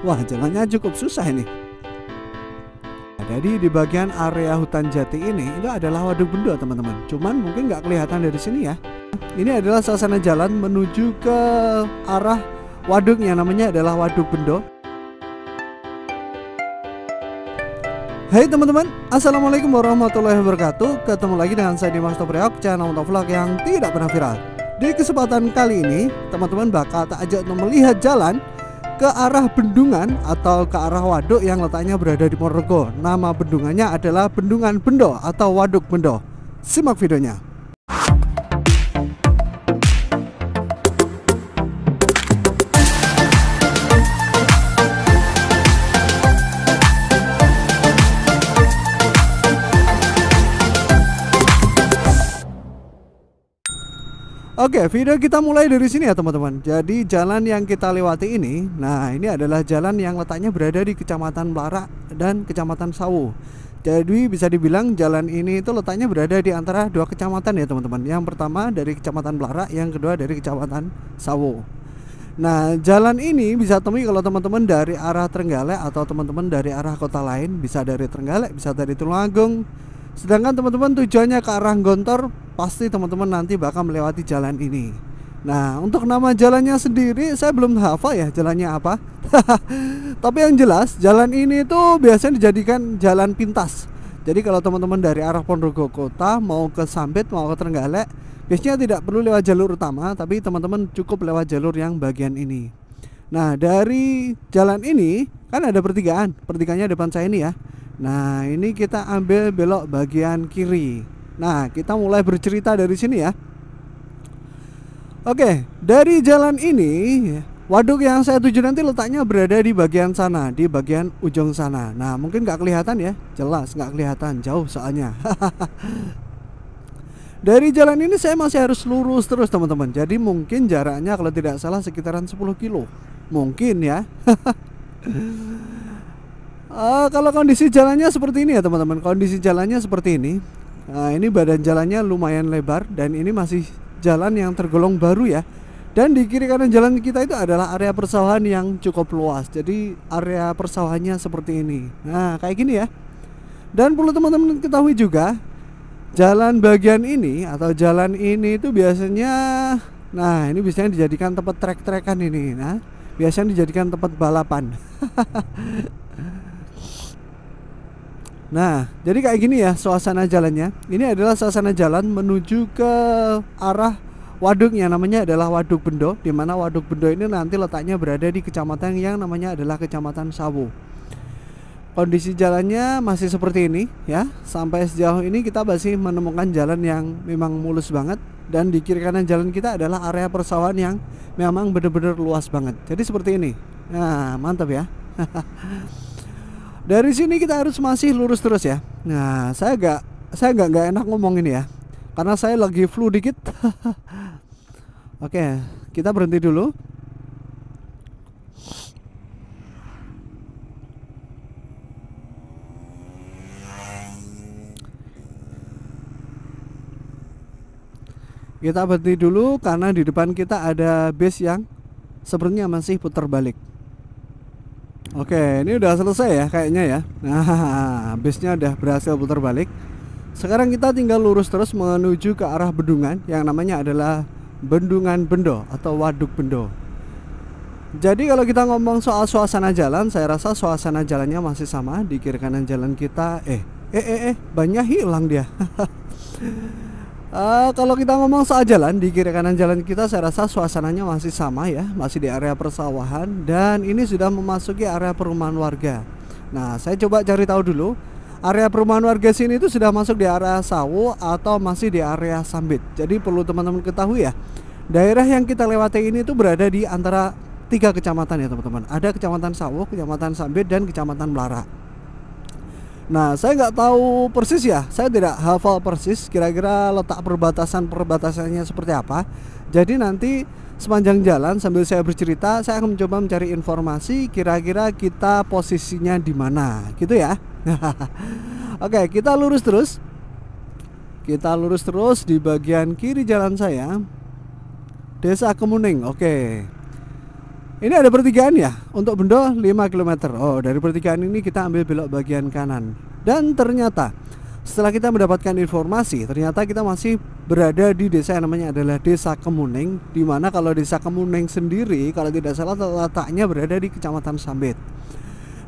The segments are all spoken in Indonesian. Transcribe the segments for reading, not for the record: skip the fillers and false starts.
Wah, jalannya cukup susah ini. Jadi di bagian area hutan jati ini itu adalah Waduk Bendo teman-teman. Cuman mungkin nggak kelihatan dari sini ya. Ini adalah suasana jalan menuju ke arah waduk yang namanya adalah Waduk Bendo. Hai teman-teman, assalamualaikum warahmatullahi wabarakatuh. Ketemu lagi dengan saya Dimas Topriok, channel motovlog yang tidak pernah viral. Di kesempatan kali ini, teman-teman bakal tak ajak untuk melihat jalan ke arah bendungan atau ke arah waduk yang letaknya berada di Ponorogo. Nama bendungannya adalah Bendungan Bendo atau Waduk Bendo. Simak videonya. Oke, video kita mulai dari sini ya teman-teman. Jadi jalan yang kita lewati ini, nah ini adalah jalan yang letaknya berada di Kecamatan Blarak dan Kecamatan Sawu. Jadi bisa dibilang jalan ini itu letaknya berada di antara dua kecamatan ya teman-teman. Yang pertama dari Kecamatan Blarak, yang kedua dari Kecamatan Sawu. Nah jalan ini bisa temui kalau teman-teman dari arah Trenggalek atau teman-teman dari arah kota lain. Bisa dari Trenggalek, bisa dari Tulungagung. Sedangkan teman-teman tujuannya ke arah Gontor, pasti teman-teman nanti bakal melewati jalan ini. Nah untuk nama jalannya sendiri saya belum hafal ya jalannya apa. Tapi yang jelas jalan ini tuh biasanya dijadikan jalan pintas. Jadi kalau teman-teman dari arah Ponorogo Kota mau ke Sambit, mau ke Trenggalek, biasanya tidak perlu lewat jalur utama, tapi teman-teman cukup lewat jalur yang bagian ini. Nah dari jalan ini kan ada pertigaan, pertigaannya depan saya ini ya. Nah ini kita ambil belok bagian kiri. Nah kita mulai bercerita dari sini ya. Oke, dari jalan ini waduk yang saya tuju nanti letaknya berada di bagian sana, di bagian ujung sana. Nah mungkin nggak kelihatan ya, jelas nggak kelihatan, jauh soalnya. Dari jalan ini saya masih harus lurus terus teman-teman. Jadi mungkin jaraknya kalau tidak salah sekitaran 10 kilo. Mungkin ya. Kalau kondisi jalannya seperti ini ya teman-teman. Kondisi jalannya seperti ini. Nah ini badan jalannya lumayan lebar. Dan ini masih jalan yang tergolong baru ya. Dan di kiri kanan jalan kita itu adalah area persawahan yang cukup luas. Jadi area persawahannya seperti ini. Nah kayak gini ya. Dan perlu teman-teman ketahui juga, jalan bagian ini atau jalan ini itu biasanya, nah ini biasanya dijadikan tempat trek-trekan ini. Nah biasanya dijadikan tempat balapan. Nah, jadi kayak gini ya suasana jalannya. Ini adalah suasana jalan menuju ke arah waduk yang namanya adalah Waduk Bendo, di mana Waduk Bendo ini nanti letaknya berada di kecamatan yang namanya adalah Kecamatan Sawu. Kondisi jalannya masih seperti ini ya. Sampai sejauh ini kita masih menemukan jalan yang memang mulus banget. Dan di kiri kanan jalan kita adalah area persawahan yang memang benar-benar luas banget. Jadi seperti ini. Nah, mantap ya. Dari sini kita harus masih lurus terus ya. Nah, saya nggak enak ngomong ini ya, karena saya lagi flu dikit. Oke, kita berhenti dulu. Kita berhenti dulu karena di depan kita ada bus yang sepertinya masih putar balik. Oke, ini udah selesai ya kayaknya ya. Nah, busnya udah berhasil putar balik. Sekarang kita tinggal lurus terus menuju ke arah bendungan yang namanya adalah Bendungan Bendo atau Waduk Bendo. Jadi kalau kita ngomong soal suasana jalan, saya rasa suasana jalannya masih sama. Di kiri kanan jalan kita banyak hilang dia. Kalau kita ngomong soal jalan, di kiri kanan jalan kita saya rasa suasananya masih sama ya. Masih di area persawahan. Dan ini sudah memasuki area perumahan warga. Nah saya coba cari tahu dulu, area perumahan warga sini itu sudah masuk di area Sawu atau masih di area Sambit. Jadi perlu teman-teman ketahui ya, daerah yang kita lewati ini tuh berada di antara 3 kecamatan ya teman-teman. Ada Kecamatan Sawu, Kecamatan Sambit, dan Kecamatan Blarak. Nah saya nggak tahu persis ya, saya tidak hafal persis kira-kira letak perbatasannya seperti apa. Jadi nanti sepanjang jalan sambil saya bercerita, saya akan mencoba mencari informasi kira-kira kita posisinya di mana gitu ya. Oke, kita lurus terus. Kita lurus terus di bagian kiri jalan saya, Desa Kemuning. Oke, Ini ada pertigaan ya, untuk Bendo 5 km. Oh, dari pertigaan ini kita ambil belok bagian kanan. Dan ternyata setelah kita mendapatkan informasi, ternyata kita masih berada di desa yang namanya adalah Desa Kemuning. Dimana kalau Desa Kemuning sendiri, kalau tidak salah letaknya berada di Kecamatan Sambit.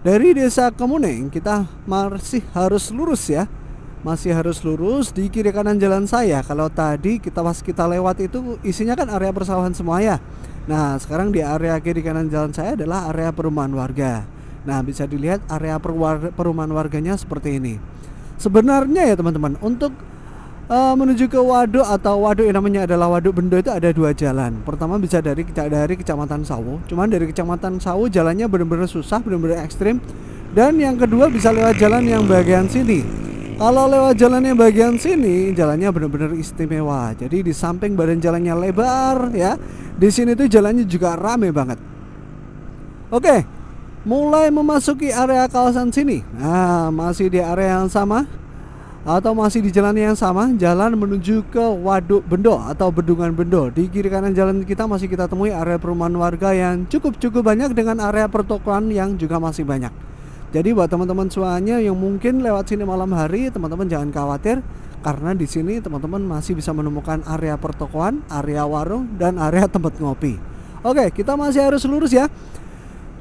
Dari Desa Kemuning kita masih harus lurus ya, masih harus lurus. Di kiri kanan jalan saya, kalau tadi pas kita lewat itu isinya kan area persawahan semua ya. Nah, sekarang di area kiri kanan jalan saya adalah area perumahan warga. Nah, bisa dilihat area perumahan warganya seperti ini. Sebenarnya ya teman-teman, untuk menuju ke waduk atau waduk yang namanya adalah Waduk Bendo itu ada 2 jalan. Pertama bisa dari Kecamatan Sawu. Cuman dari Kecamatan Sawu jalannya benar-benar susah, benar-benar ekstrim. Dan yang kedua bisa lewat jalan yang bagian sini. Kalau lewat jalan yang bagian sini, jalannya benar-benar istimewa. Jadi di samping badan jalannya lebar ya. Di sini tuh jalannya juga rame banget. Oke, mulai memasuki area kawasan sini. Nah, masih di area yang sama atau masih di jalan yang sama, jalan menuju ke Waduk Bendo atau Bendungan Bendo. Di kiri kanan jalan kita masih kita temui area perumahan warga yang cukup banyak dengan area pertokoan yang juga masih banyak. Jadi buat teman-teman semuanya yang mungkin lewat sini malam hari, teman-teman jangan khawatir karena di sini teman-teman masih bisa menemukan area pertokoan, area warung dan area tempat ngopi. Oke, kita masih harus lurus ya.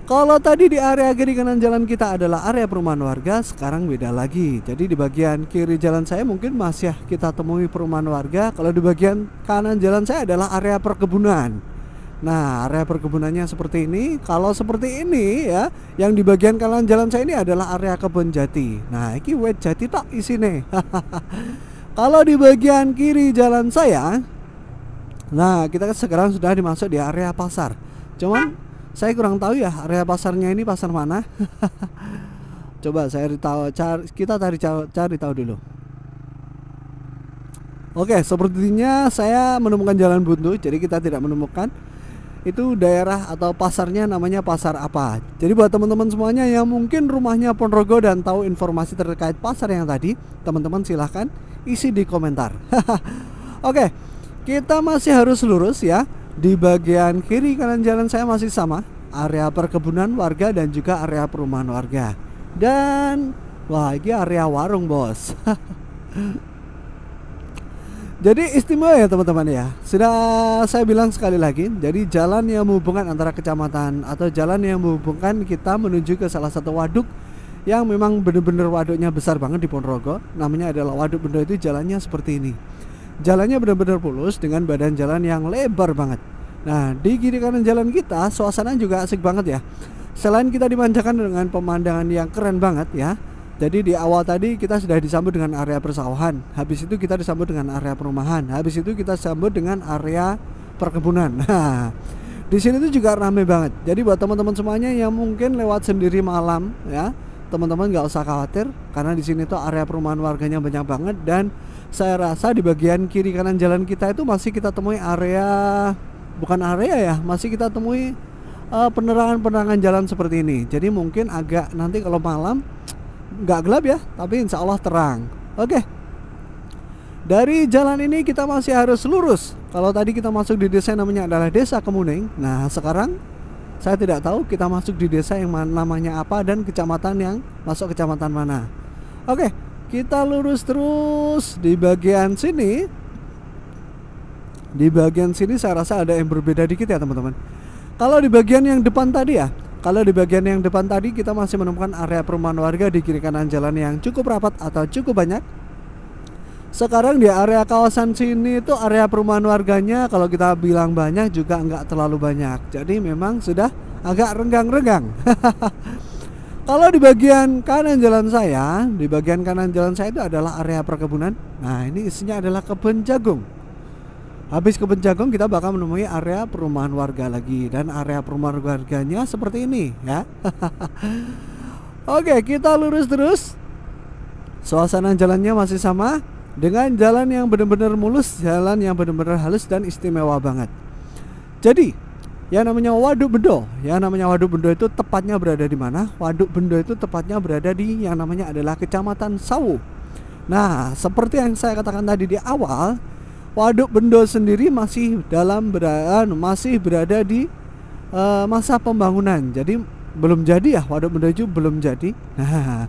Kalau tadi di area kiri kanan jalan kita adalah area perumahan warga, sekarang beda lagi. Jadi di bagian kiri jalan saya mungkin masih kita temui perumahan warga. Kalau di bagian kanan jalan saya adalah area perkebunan. Nah, area perkebunannya seperti ini. Kalau seperti ini ya, yang di bagian kanan jalan saya ini adalah area kebun jati. Nah, ini wet jati tak isine. Kalau di bagian kiri jalan saya, nah kita sekarang sudah dimasuk di area pasar. Cuman saya kurang tahu ya area pasarnya ini pasar mana. Coba kita cari tahu dulu. Oke, sepertinya saya menemukan jalan buntu. Jadi kita tidak menemukan itu daerah atau pasarnya namanya pasar apa. Jadi buat teman-teman semuanya yang mungkin rumahnya Ponorogo dan tahu informasi terkait pasar yang tadi, teman-teman silahkan isi di komentar. Oke, kita masih harus lurus ya. Di bagian kiri kanan jalan saya masih sama, area perkebunan warga dan juga area perumahan warga. Dan wah, ini area warung bos. Jadi istimewa ya teman-teman ya. Sudah saya bilang sekali lagi, jadi jalan yang menghubungkan antara kecamatan atau jalan yang menghubungkan kita menuju ke salah satu waduk yang memang benar-benar waduknya besar banget di Ponorogo. Namanya adalah Waduk Bendo. Itu jalannya seperti ini. Jalannya benar-benar mulus dengan badan jalan yang lebar banget. Nah, di kiri kanan jalan kita suasana juga asik banget ya. Selain kita dimanjakan dengan pemandangan yang keren banget ya. Jadi di awal tadi kita sudah disambut dengan area persawahan. Habis itu kita disambut dengan area perumahan. Habis itu kita sambut dengan area perkebunan. Nah, di sini tuh juga ramai banget. Jadi buat teman-teman semuanya yang mungkin lewat sendiri malam ya, teman-teman nggak usah khawatir karena di sini tuh area perumahan warganya banyak banget. Dan saya rasa di bagian kiri kanan jalan kita itu masih kita temui area, bukan area ya, masih kita temui penerangan jalan seperti ini. Jadi mungkin agak nanti kalau malam nggak gelap ya, tapi insya Allah terang. Oke, dari jalan ini kita masih harus lurus. Kalau tadi kita masuk di desa yang namanya adalah Desa Kemuning. Nah, sekarang saya tidak tahu kita masuk di desa yang namanya apa dan kecamatan yang masuk kecamatan mana. Oke, kita lurus terus. Di bagian sini, saya rasa ada yang berbeda dikit ya teman-teman. Kalau di bagian yang depan tadi ya, kita masih menemukan area perumahan warga di kiri kanan jalan yang cukup rapat atau cukup banyak. Sekarang di area kawasan sini itu area perumahan warganya kalau kita bilang banyak juga nggak terlalu banyak. Jadi memang sudah agak renggang-renggang. Kalau di bagian kanan jalan saya, itu adalah area perkebunan. Nah, ini isinya adalah kebun jagung. Habis kebun jagung kita bakal menemui area perumahan warga lagi. Dan area perumahan warganya seperti ini ya. Oke, kita lurus terus. Suasana jalannya masih sama dengan jalan yang benar-benar mulus, jalan yang benar-benar halus dan istimewa banget. Jadi yang namanya Waduk Bendo itu tepatnya berada di mana? Waduk Bendo itu tepatnya berada di yang namanya adalah Kecamatan Sawu. Nah, seperti yang saya katakan tadi di awal, Waduk Bendo sendiri masih berada di masa pembangunan. Jadi belum jadi ya, Waduk Bendo itu belum jadi. Nah,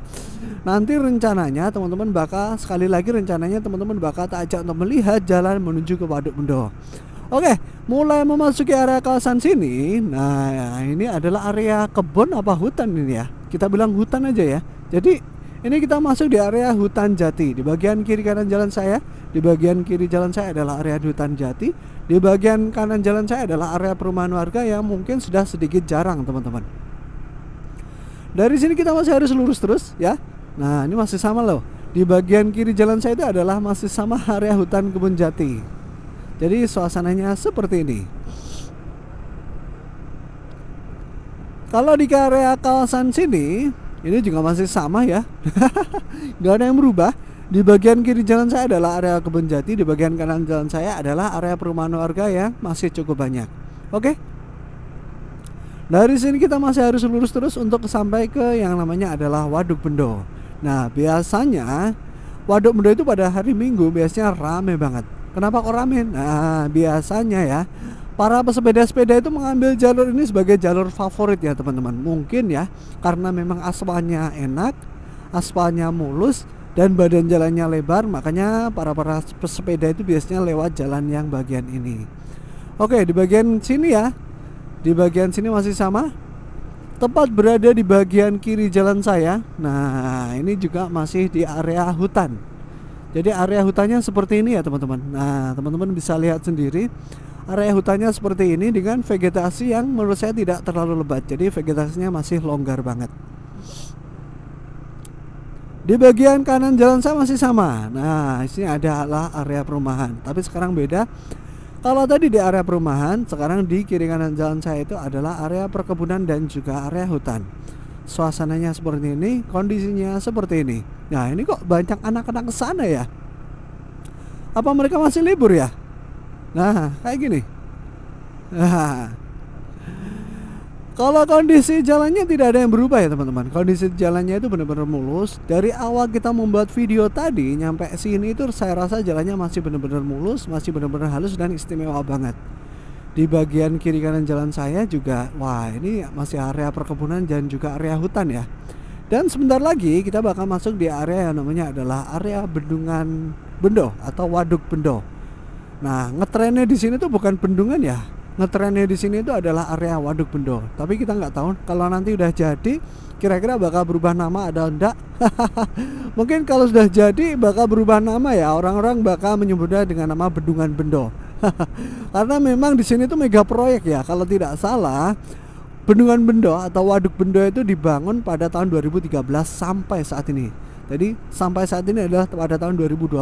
nanti rencananya teman-teman bakal sekali lagi rencananya teman-teman bakal tak ajak untuk melihat jalan menuju ke Waduk Bendo. Oke, mulai memasuki area kawasan sini. Nah, ini adalah area kebun apa hutan ini ya. Kita bilang hutan aja ya. Jadi ini kita masuk di area hutan jati. Di bagian kiri kanan jalan saya, di bagian kiri jalan saya adalah area hutan jati. Di bagian kanan jalan saya adalah area perumahan warga yang mungkin sudah sedikit jarang, teman-teman. Dari sini kita masih harus lurus terus ya. Nah, ini masih sama loh. Di bagian kiri jalan saya itu adalah masih sama area hutan kebun jati. Jadi suasananya seperti ini. Kalau di area kawasan sini, ini juga masih sama ya. Gak ada yang berubah. Di bagian kiri jalan saya adalah area kebun jati. Di bagian kanan jalan saya adalah area perumahan warga yang masih cukup banyak. Oke. Dari sini kita masih harus lurus terus untuk sampai ke yang namanya adalah Waduk Bendo. Nah, biasanya Waduk Bendo itu pada hari Minggu biasanya rame banget. Kenapa kok rame? Nah, biasanya ya para pesepeda-sepeda itu mengambil jalur ini sebagai jalur favorit ya teman-teman. Mungkin ya karena memang aspalnya enak, aspalnya mulus, dan badan jalannya lebar, makanya para pesepeda itu biasanya lewat jalan yang bagian ini. Oke, di bagian sini ya, di bagian sini masih sama, tepat berada di bagian kiri jalan saya. Nah, ini juga masih di area hutan. Jadi area hutannya seperti ini ya teman-teman. Nah, teman-teman bisa lihat sendiri area hutannya seperti ini dengan vegetasi yang menurut saya tidak terlalu lebat. Jadi vegetasinya masih longgar banget. Di bagian kanan jalan saya masih sama. Nah, ini adalah area perumahan. Tapi sekarang beda. Kalau tadi di area perumahan, sekarang di kiri kanan jalan saya itu adalah area perkebunan dan juga area hutan. Suasananya seperti ini, kondisinya seperti ini. Nah, ini kok banyak anak-anak ke sana ya? Apa mereka masih libur ya? Nah, kayak gini. Nah, kalau kondisi jalannya tidak ada yang berubah ya teman-teman. Kondisi jalannya itu benar-benar mulus. Dari awal kita membuat video tadi nyampe sini itu saya rasa jalannya masih benar-benar mulus, masih benar-benar halus dan istimewa banget. Di bagian kiri kanan jalan saya juga, wah ini masih area perkebunan dan juga area hutan ya. Dan sebentar lagi kita bakal masuk di area yang namanya adalah area Bendungan Bendo atau Waduk Bendo. Nah, ngetrennya di sini tuh bukan bendungan ya. Ngetrennya di sini itu adalah area Waduk Bendo. Tapi kita nggak tahu kalau nanti udah jadi kira-kira bakal berubah nama atau enggak. Mungkin kalau sudah jadi bakal berubah nama ya. Orang-orang bakal menyebutnya dengan nama Bendungan Bendo. Karena memang di sini tuh mega proyek ya. Kalau tidak salah, Bendungan Bendo atau Waduk Bendo itu dibangun pada tahun 2013 sampai saat ini. Jadi sampai saat ini adalah pada tahun 2021.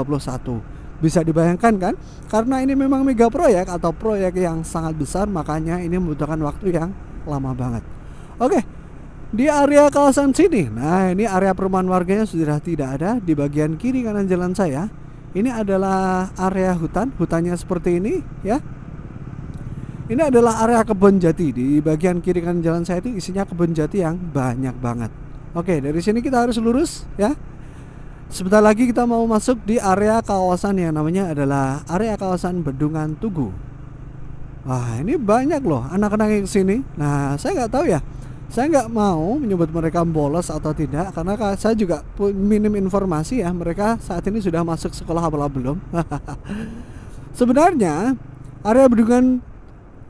Bisa dibayangkan kan? Karena ini memang mega proyek atau proyek yang sangat besar, makanya ini membutuhkan waktu yang lama banget. Oke, di area kawasan sini, nah ini area perumahan warganya sudah tidak ada. Di bagian kiri kanan jalan saya, ini adalah area hutan, hutannya seperti ini ya. Ini adalah area kebun jati. Di bagian kiri kanan jalan saya itu isinya kebun jati yang banyak banget. Oke, dari sini kita harus lurus ya. Sebentar lagi kita mau masuk di area kawasan yang namanya adalah area kawasan Bendungan Tugu. Wah, ini banyak loh anak-anak yang kesini. Nah, saya nggak tahu ya. Saya nggak mau menyebut mereka bolos atau tidak, karena saya juga minim informasi ya. Mereka saat ini sudah masuk sekolah apa belum? Sebenarnya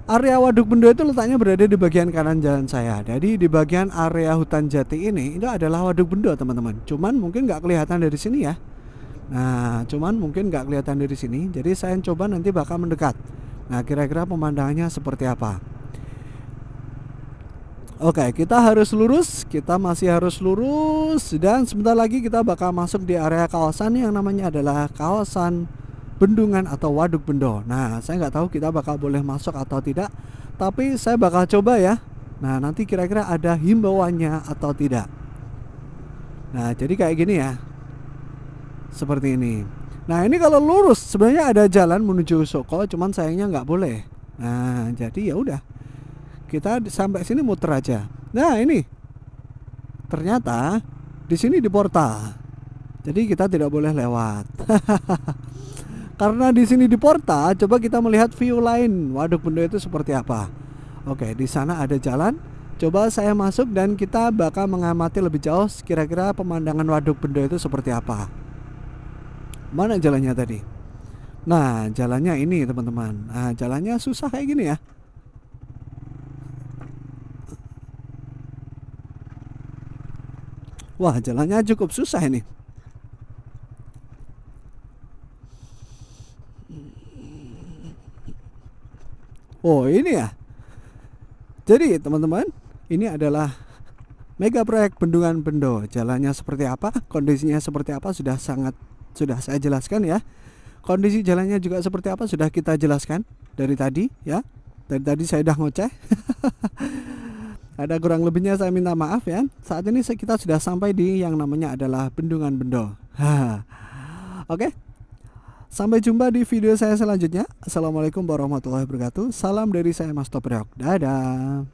area Waduk Bendo itu letaknya berada di bagian kanan jalan saya. Jadi di bagian area hutan jati ini itu adalah Waduk Bendo teman-teman. Cuman mungkin nggak kelihatan dari sini ya. Nah, cuman mungkin nggak kelihatan dari sini. Jadi saya coba nanti bakal mendekat. Nah, kira-kira pemandangannya seperti apa? Oke, kita harus lurus. Kita masih harus lurus. Dan sebentar lagi kita bakal masuk di area kawasan yang namanya adalah kawasan Bendungan atau Waduk Bendo. Nah, saya nggak tahu kita bakal boleh masuk atau tidak, tapi saya bakal coba ya. Nah, nanti kira-kira ada himbauannya atau tidak. Nah, jadi kayak gini ya, seperti ini. Nah, ini kalau lurus sebenarnya ada jalan menuju Soko, cuman sayangnya nggak boleh. Nah, jadi ya udah, kita sampai sini muter aja. Nah, ini ternyata di sini di portal, jadi kita tidak boleh lewat. Karena di sini di portal, coba kita melihat view lain Waduk Bendo itu seperti apa. Oke, di sana ada jalan. Coba saya masuk dan kita bakal mengamati lebih jauh kira-kira pemandangan Waduk Bendo itu seperti apa. Mana jalannya tadi? Nah, jalannya ini teman-teman. Nah, jalannya susah kayak gini ya. Wah, jalannya cukup susah ini. Oh, ini ya. Jadi, teman-teman, ini adalah mega proyek Bendungan Bendo. Jalannya seperti apa? Kondisinya seperti apa? Sudah saya jelaskan ya. Kondisi jalannya juga seperti apa sudah kita jelaskan dari tadi ya. Dari tadi saya udah ngoceh. Ada kurang lebihnya saya minta maaf ya. Saat ini kita sudah sampai di yang namanya adalah Bendungan Bendo. Oke. Sampai jumpa di video saya selanjutnya. Assalamualaikum warahmatullahi wabarakatuh. Salam dari saya Mas Topriok. Dadah.